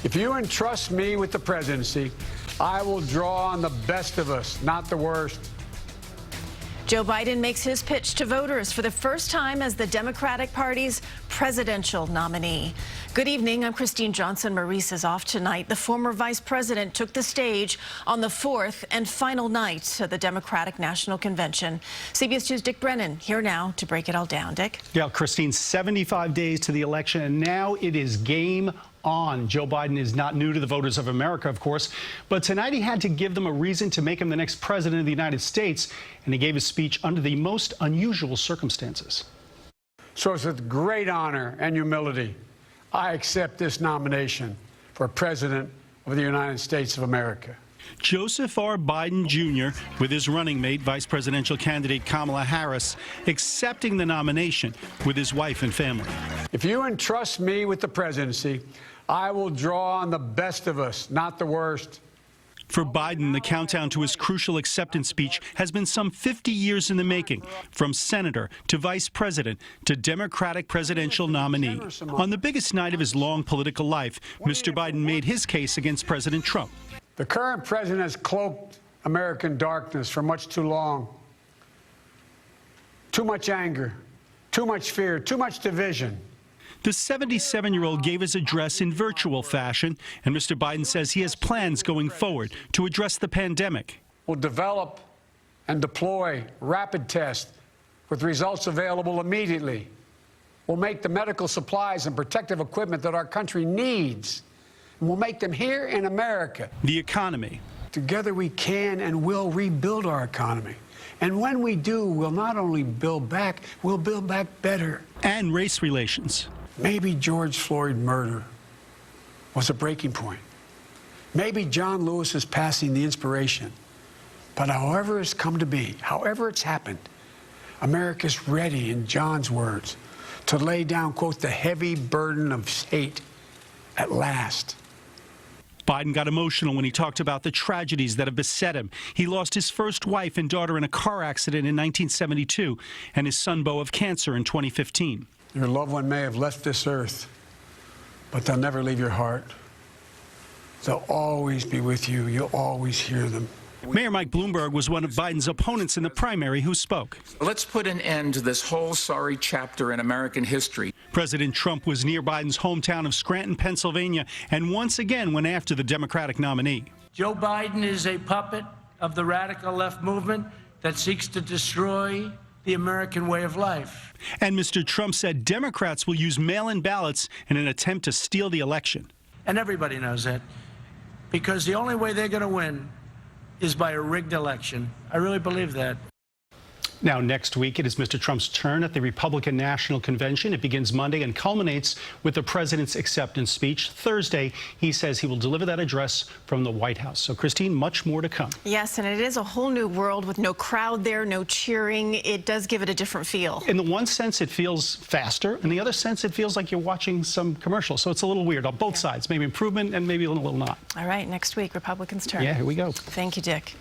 If you entrust me with the presidency, I will draw on the best of us, not the worst. Joe Biden makes his pitch to voters for the first time as the Democratic Party's presidential nominee. Good evening. I'm Christine Johnson. Maurice is off tonight. The former vice president took the stage on the fourth and final night of the Democratic National Convention. CBS 2's Dick Brennan here now to break it all down. Dick? Yeah, Christine, 75 days to the election, and now it is game on. Joe Biden is not new to the voters of America, of course, but tonight he had to give them a reason to make him the next president of the United States, and he gave his speech under the most unusual circumstances. So it's with great honor and humility I accept this nomination for President of the United States of America. Joseph R. Biden Jr., with his running mate, vice presidential candidate Kamala Harris, accepting the nomination with his wife and family. If you entrust me with the presidency, I will draw on the best of us, not the worst. For Biden, the countdown to his crucial acceptance speech has been some 50 years in the making, from senator to vice president to Democratic presidential nominee. On the biggest night of his long political life, Mr. Biden made his case against President Trump. The current president has cloaked American darkness for much too long. Too much anger, too much fear, too much division. The 77-year-old gave his address in virtual fashion, and Mr. Biden says he has plans going forward to address the pandemic. We'll develop and deploy rapid tests with results available immediately. We'll make the medical supplies and protective equipment that our country needs, and we'll make them here in America. The economy. Together we can and will rebuild our economy. And when we do, we'll not only build back, we'll build back better. And race relations. Maybe George Floyd murder was a breaking point. Maybe John Lewis is passing the inspiration. But however it's come to be, however it's happened, America's ready, in John's words, to lay down, quote, the heavy burden of hate at last. Biden got emotional when he talked about the tragedies that have beset him. He lost his first wife and daughter in a car accident in 1972 and his son Beau of cancer in 2015. Your loved one may have left this earth, but they'll never leave your heart. They'll always be with you. You'll always hear them. Mayor Mike Bloomberg was one of Biden's opponents in the primary who spoke. Let's put an end to this whole sorry chapter in American history. President Trump was near Biden's hometown of Scranton, Pennsylvania, and once again went after the Democratic nominee. Joe Biden is a puppet of the radical left movement that seeks to destroy the American way of life. And Mr. Trump said Democrats will use mail-in ballots in an attempt to steal the election. And everybody knows that, because the only way they're going to win is by a rigged election. I really believe that. Now, next week, it is Mr. Trump's turn at the Republican National Convention. It begins Monday and culminates with the president's acceptance speech. Thursday, he says he will deliver that address from the White House. So, Christine, much more to come. Yes, and it is a whole new world with no crowd there, no cheering. It does give it a different feel. In the one sense, it feels faster. In the other sense, it feels like you're watching some commercial. So it's a little weird on both sides. Maybe improvement and maybe a little not. All right, next week, Republicans' turn. Yeah, here we go. Thank you, Dick.